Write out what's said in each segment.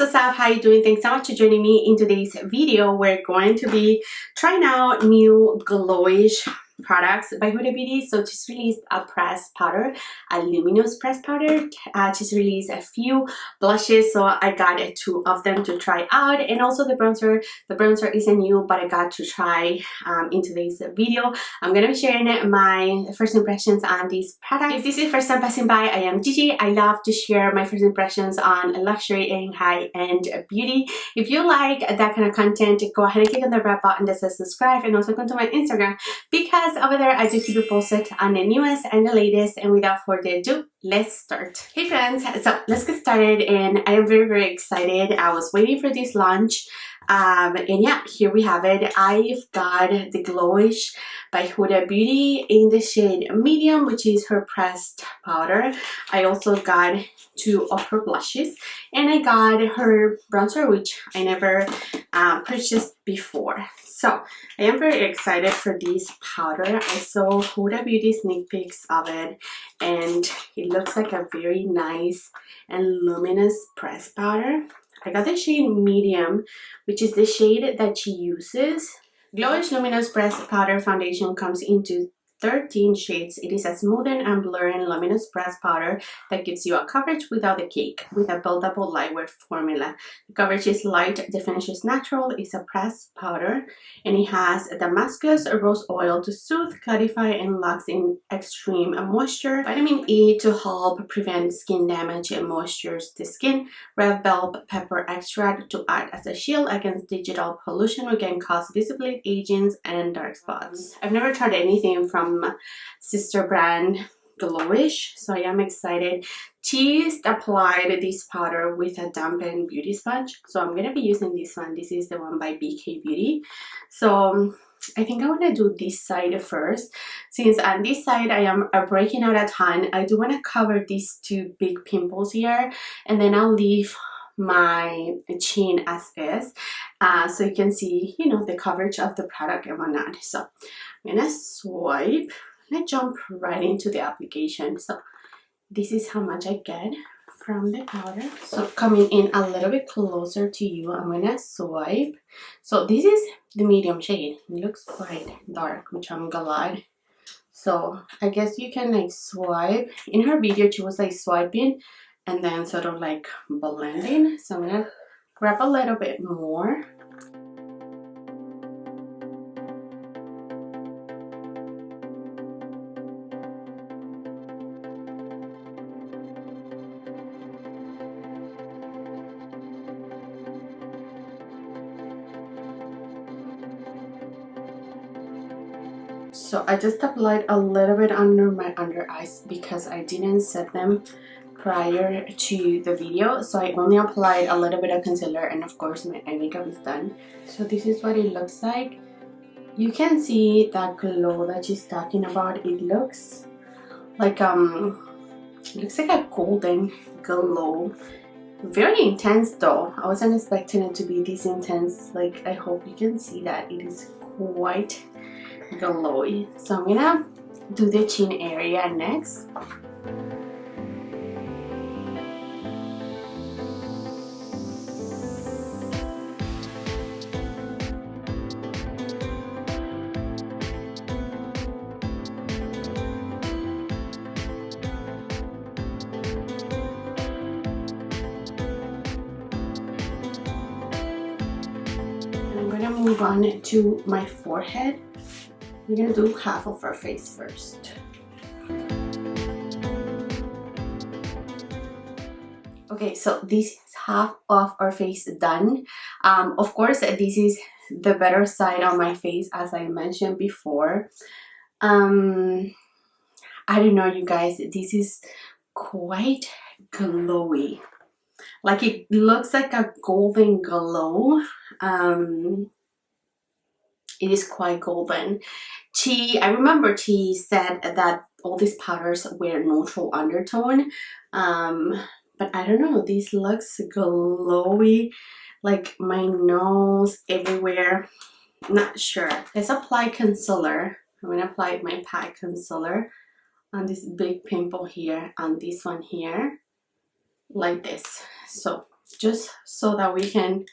what's up? How you doing? Thanks so much for joining me in today's video. We're going to be trying out new Glowish products by Huda Beauty. So just released a pressed powder, a luminous pressed powder. Just released a few blushes, so I got two of them to try out, and also the bronzer. The bronzer isn't new, but I got to try in today's video. I'm gonna be sharing my first impressions on these products. If this is your first time passing by, I am Gigi. I love to share my first impressions on luxury and high-end beauty. If you like that kind of content, go ahead and click on the red button that says subscribe, and also come to my Instagram because over there I do keep you posted on the newest and the latest. And without further ado, let's start. Hey friends, so let's get started, and I am very excited. I was waiting for this launch, and yeah, here we have it. I've got the Glowish by Huda Beauty in the shade medium, which is her pressed powder. I also got two of her blushes, and I got her bronzer, which I never purchased before. So I am very excited for this powder. I saw Huda Beauty sneak peeks of it, and it looks like a very nice and luminous pressed powder. I got the shade medium, which is the shade that she uses. Glowish Luminous Pressed Powder Foundation comes into 13 shades. It is a smoothing and blurring luminous pressed powder that gives you a coverage without the cake with a buildable lightweight formula. The coverage is light, the finish is natural, it's a pressed powder, and it has Damascus rose oil to soothe, clarify, and locks in extreme moisture, vitamin E to help prevent skin damage and moisturize the skin, red bell pepper extract to act as a shield against digital pollution, which can cause visible aging and dark spots. I've never tried anything from sister brand Glowish, so I am excited. She applied this powder with a dampened beauty sponge, so I'm gonna be using this one. This is the one by BK Beauty. So I think I want to do this side first, since on this side I am breaking out a ton. I do want to cover these two big pimples here, and then I'll leave my chin as is, so you can see, you know, the coverage of the product and whatnot. So I'm gonna swipe and I jump right into the application. So this is how much I get from the powder. So coming in a little bit closer to you, I'm gonna swipe. So this is the medium shade. It looks quite dark, which I'm glad. So I guess you can like swipe. In her video she was like swiping and then sort of like blending. So I'm gonna grab a little bit more. So I just applied a little bit under my under eyes because I didn't set them prior to the video, so I only applied a little bit of concealer, and of course my eye makeup is done. So this is what it looks like. You can see that glow that she's talking about. It looks like a golden glow. Very intense though. I wasn't expecting it to be this intense. Like, I hope you can see that it is quite glowy. So I'm gonna do the chin area next. Move on to my forehead. I'm gonna do half of her face first. Okay, so this is half of our face done. Of course, this is the better side of my face, as I mentioned before. I don't know, you guys, this is quite glowy. Like, it looks like a golden glow. It is quite golden. I remember she said that all these powders were neutral undertone, but I don't know, this looks glowy, like my nose, everywhere. Not sure. Let's apply concealer. I'm gonna apply my PAC concealer on this big pimple here, on this one here, like this. So just so that we can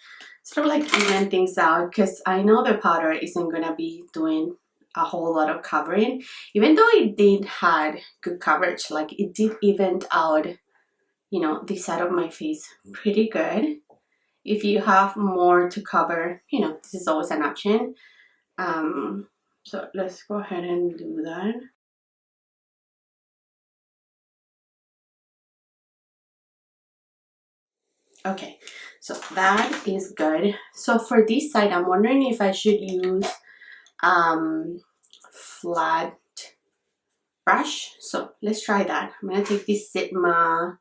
sort of like even things out, because I know the powder isn't gonna be doing a whole lot of covering, even though it did had good coverage. Like it did even out, you know, this side of my face pretty good. If you have more to cover, you know, this is always an option. So let's go ahead and do that. Okay, so that is good. So for this side, I'm wondering if I should use flat brush. So let's try that. I'm gonna take this Sigma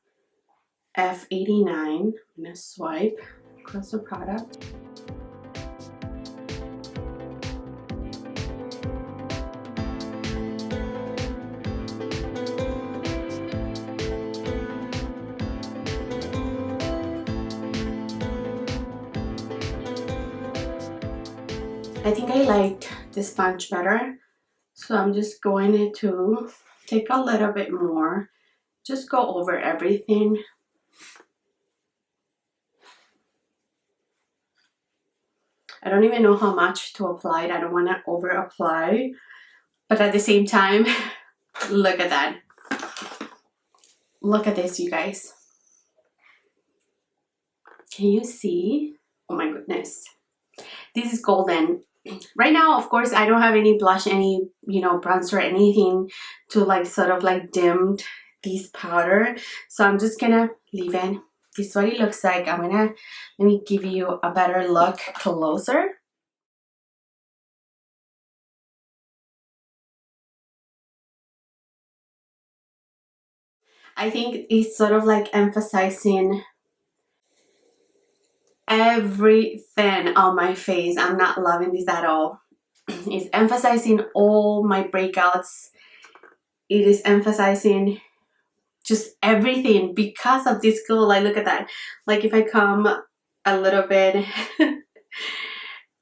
F89. I'm gonna swipe across the product. I think I liked the sponge better, so I'm just going to take a little bit more, just go over everything. I don't even know how much to apply. I don't want to over apply, but at the same time, look at that. Look at this, you guys. Can you see? Oh my goodness. This is golden. Right now, of course, I don't have any blush, any, you know, bronzer, anything to like sort of like dim this powder. So I'm just gonna leave it. This is what it looks like. Let me give you a better look closer. I think it's sort of like emphasizing everything on my face. I'm not loving this at all. It's emphasizing all my breakouts. It is emphasizing just everything because of this glow. Like, look at that. Like, if I come a little bit,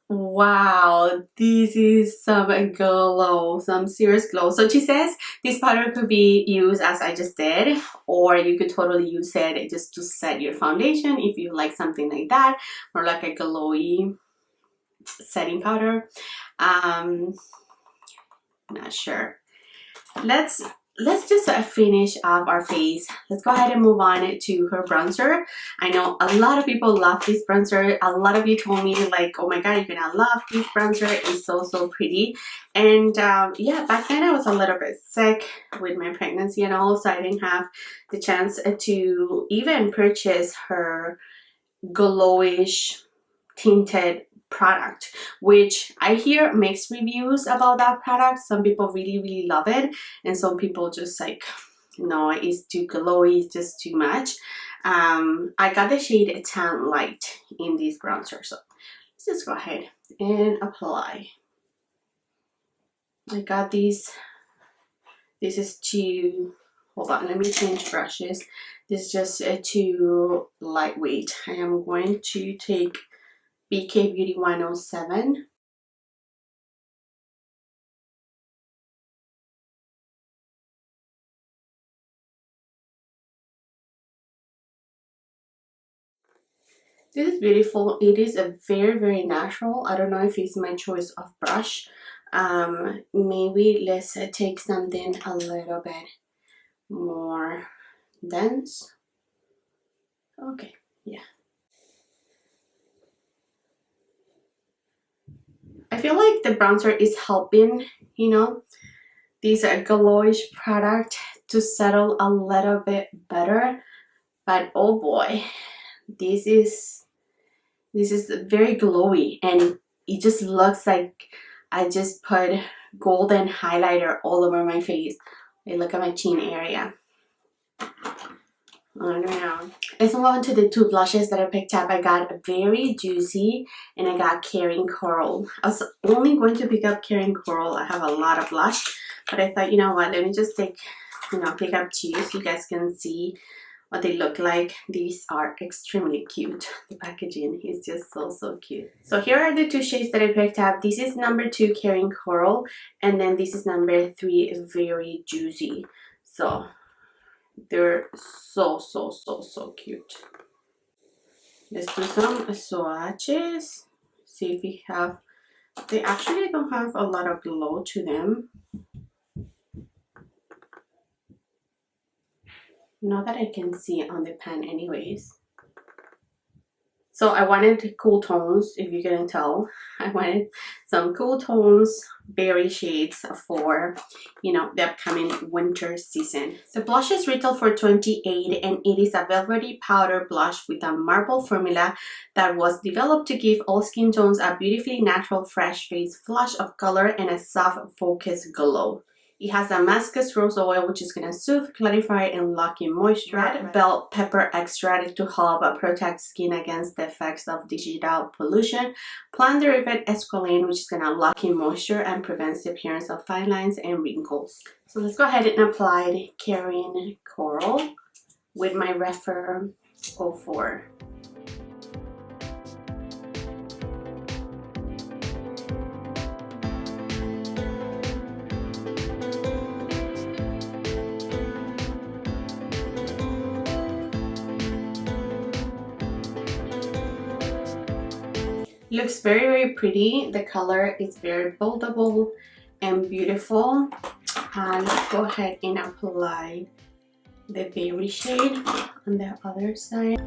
wow, this is some glow, some serious glow. So she says this powder could be used as I just did, or you could totally use it just to set your foundation if you like something like that, or like a glowy setting powder. Not sure. Let's just finish off our face. Let's go ahead and move on to her bronzer. I know a lot of people love this bronzer. A lot of you told me like, oh my god, you're gonna love this bronzer. It's so pretty. And yeah, back then I was a little bit sick with my pregnancy and all, so I didn't have the chance to even purchase her Glowish tinted product, which I hear mixed reviews about that product. Some people really love it, and some people just like, no, it's too glowy, it's just too much. I got the shade Tan Light in this bronzer, so let's just go ahead and apply. I got these. This is too, hold on, let me change brushes. This is just too lightweight. I am going to take BK Beauty 107. This is beautiful. It is a very natural. I don't know if it's my choice of brush. Maybe let's take something a little bit more dense. Okay, yeah. I feel like the bronzer is helping, you know, these Glowish product to settle a little bit better. But oh boy, this is very glowy, and it just looks like I just put golden highlighter all over my face. Hey, look at my chin area. I don't know. Let's move on to the two blushes that I picked up. I got Very Juicy and I got Caring Coral. I was only going to pick up Caring Coral. I have a lot of blush, but I thought, you know what, let me just take, you know, pick up two so you guys can see what they look like. These are extremely cute. The packaging is just so cute. So here are the two shades that I picked up. This is number 2, Caring Coral, and then this is number 3, Very Juicy. So they're so cute. Let's do some swatches. See if we have, they actually don't have a lot of glow to them. Not that I can see on the pan anyways. So I wanted cool tones, if you can tell. I wanted some cool tones, berry shades for, you know, the upcoming winter season. The blushes retail for $28 and it is a velvety powder blush with a marble formula that was developed to give all skin tones a beautifully natural, fresh face, flush of color, and a soft, focused glow. It has Damascus rose oil, which is going to soothe, clarify, and lock in moisture. Red bell pepper extract to help protect skin against the effects of digital pollution. Plant derivative esqualane, which is going to lock in moisture and prevents the appearance of fine lines and wrinkles. So let's go ahead and apply the Carrying Coral with my Referal 04. Looks very pretty. The color is very buildable and beautiful. And let's go ahead and apply the berry shade on the other side.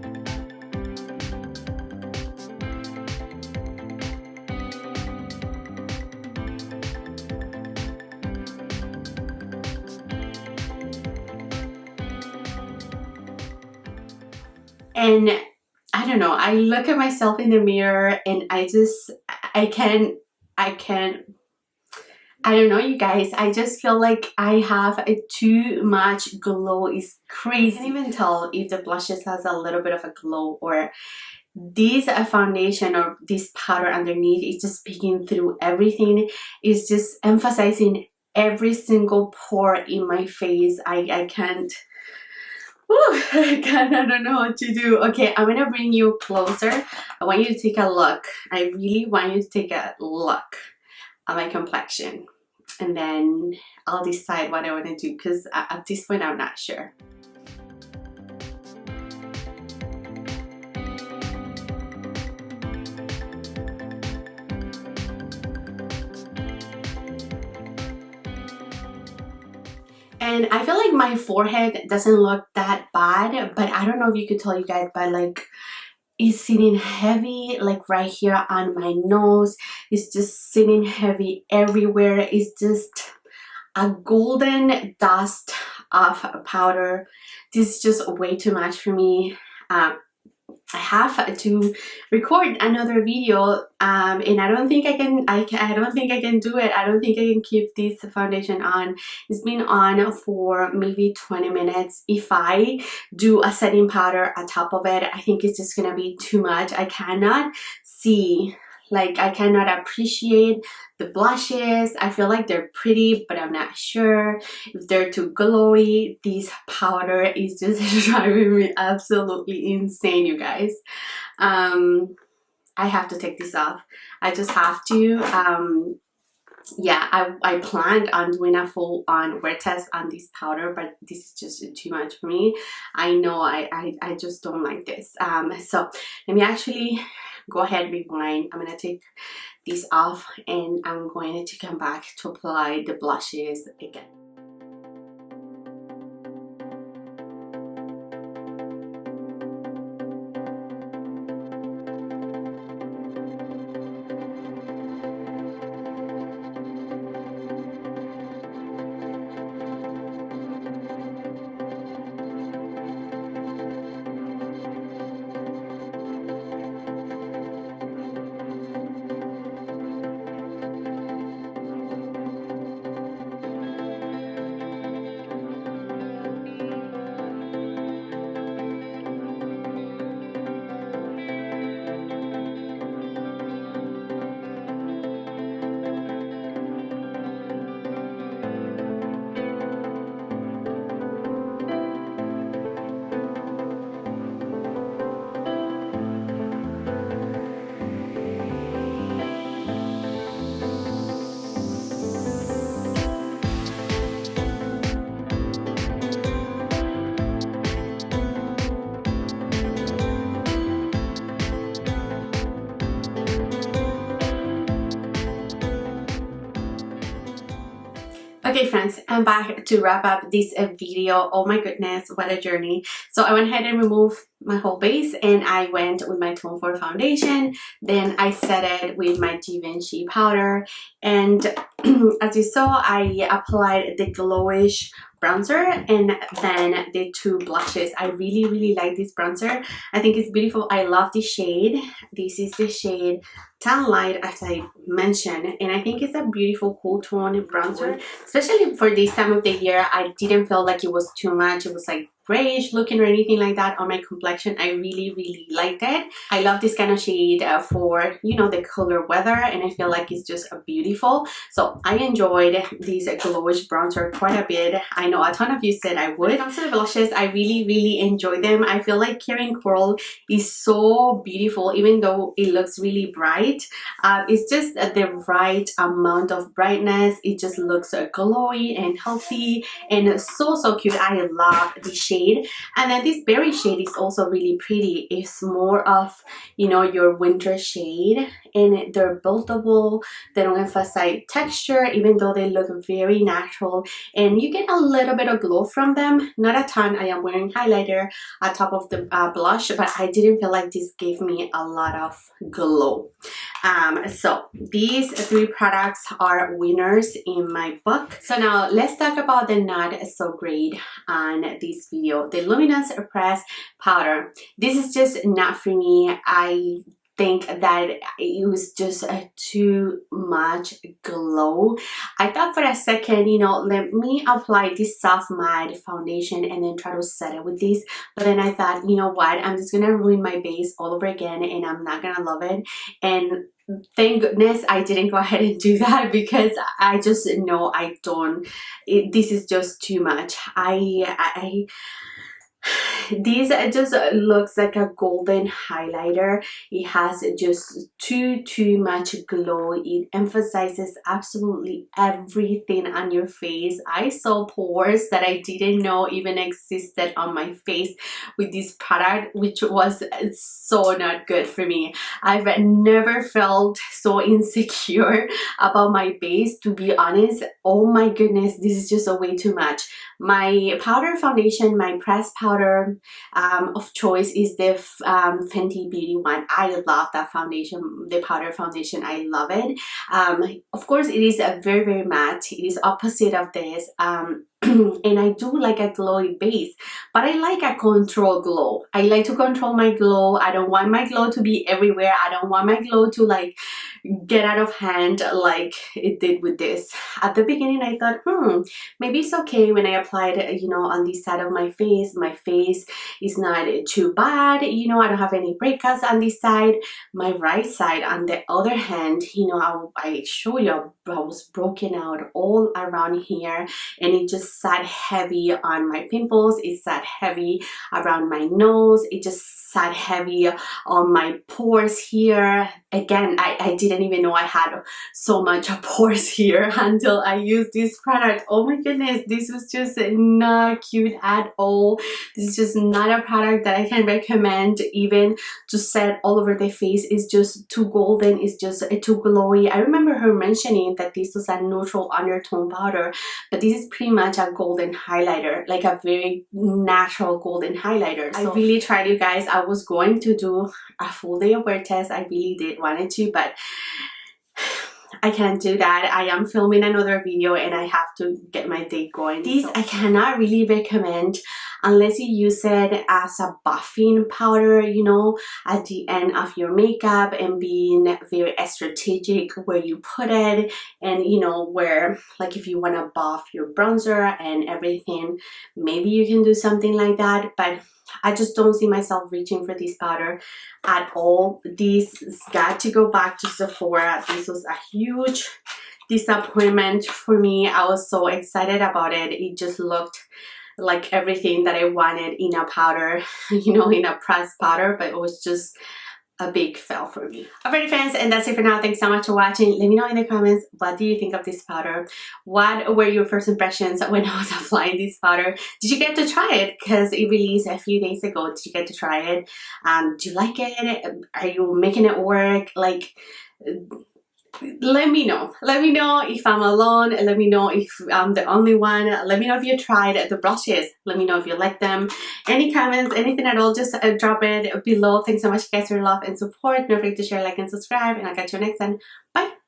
And I don't know, I look at myself in the mirror and I don't know, you guys, I just feel like I have too much glow. It's crazy. I can't even tell if the blushes has a little bit of a glow or this foundation or this powder underneath is just peeking through everything. It's just emphasizing every single pore in my face. I can't. Ooh, I don't know what to do. Okay, I'm gonna bring you closer. I want you to take a look. I really want you to take a look at my complexion. And then I'll decide what I want to do because at this point I'm not sure. And I feel like my forehead doesn't look that bad, but I don't know if you could tell, you guys, but like it's sitting heavy like right here on my nose. It's just sitting heavy everywhere. It's just a golden dust of powder. This is just way too much for me. I have to record another video and I don't think I can do it. I don't think I can keep this foundation on. It's been on for maybe 20 minutes. If I do a setting powder on top of it, I think it's just gonna be too much. I cannot see, like I cannot appreciate the blushes. I feel like they're pretty, but I'm not sure if they're too glowy. This powder is just driving me absolutely insane, you guys. I have to take this off. I just have to. Yeah, I planned on doing a full on wear test on this powder, but this is just too much for me. I know I just don't like this. So let me actually go ahead, rewind. I'm gonna take these off and I'm going to come back to apply the blushes again. Okay friends, I'm back to wrap up this video. Oh my goodness, what a journey. So I went ahead and removed my whole base and I went with my Tone 4 foundation. Then I set it with my Givenchy powder, and as you saw, I applied the Glowish bronzer and then the two blushes. I really like this bronzer. I think it's beautiful. I love the shade. This is the shade Tan Light, as I mentioned, and I think it's a beautiful cool tone bronzer, especially for this time of the year. I didn't feel like it was too much. It was like grayish looking or anything like that on my complexion. I really liked it. I love this kind of shade for, you know, the cooler weather, and I feel like it's just beautiful. So I enjoyed this Glowish bronzer quite a bit. I know a ton of you said I would. When it comes to the blushes, I really enjoy them. I feel like Karen Coral is so beautiful, even though it looks really bright. It's just the right amount of brightness. It just looks glowy and healthy and so cute. I love the shade. And then this berry shade is also really pretty. It's more of, you know, your winter shade, and they're buildable. They don't emphasize texture, even though they look very natural, and you get a little bit of glow from them. Not a ton. I am wearing highlighter on top of the blush, but I didn't feel like this gave me a lot of glow. So these three products are winners in my book. So now let's talk about the not so great on this video. The Luminous Press Powder. This is just not for me. I think that it was just too much glow. I thought for a second, you know, let me apply this soft matte foundation and then try to set it with this, but then I thought, you know what, I'm just gonna ruin my base all over again and I'm not gonna love it. And thank goodness I didn't go ahead and do that, because I just know I don't, this is just too much. This just looks like a golden highlighter. It has just too much glow. It emphasizes absolutely everything on your face. I saw pores that I didn't know even existed on my face with this product, which was so not good for me. I've never felt so insecure about my base, to be honest. Oh my goodness, this is just a way too much. My powder foundation, my pressed powder of choice is the Fenty Beauty one. I love that foundation, the powder foundation. I love it. Of course, it is a very matte. It is opposite of this. And I do like a glowy base, but I like a control glow. I like to control my glow. I don't want my glow to be everywhere. I don't want my glow to like get out of hand like it did with this. At the beginning I thought, maybe it's okay when I applied it, you know, on this side of my face. My face is not too bad, you know, I don't have any breakouts on this side. My right side, on the other hand, you know, I showed you I was broken out all around here, and it just sat heavy on my pimples. It sat heavy around my nose. It just sat heavy on my pores here. Again, I didn't even know I had so much pores here until I used this product. Oh my goodness, this was just not cute at all. This is just not a product that I can recommend even to set all over the face. It's just too golden. It's just too glowy. I remember her mentioning that this was a neutral undertone powder, but this is pretty much a golden highlighter, like a very natural golden highlighter. So I really tried, you guys. I was going to do a full day of wear test. I really did wanted to, but I can't do that. I am filming another video and I have to get my day going. This I cannot really recommend unless you use it as a buffing powder, you know, at the end of your makeup, and being very strategic where you put it, and you know, where like if you want to buff your bronzer and everything, maybe you can do something like that, but I just don't see myself reaching for this powder at all. This has got to go back to Sephora. This was a huge disappointment for me. I was so excited about it. It just looked like everything that I wanted in a powder, you know, in a pressed powder, but it was just a big fail for me. Alright friends, and that's it for now. Thanks so much for watching. Let me know in the comments, what do you think of this powder? What were your first impressions when I was applying this powder? Did you get to try it? Because it released a few days ago. Did you get to try it? Do you like it? Are you making it work? Like, let me know. Let me know if I'm alone. Let me know if I'm the only one. Let me know if you tried the brushes. Let me know if you like them. Any comments, anything at all, just drop it below. Thanks so much, guys, for your love and support. Don't forget to share, like, and subscribe. And I'll catch you next time. Bye.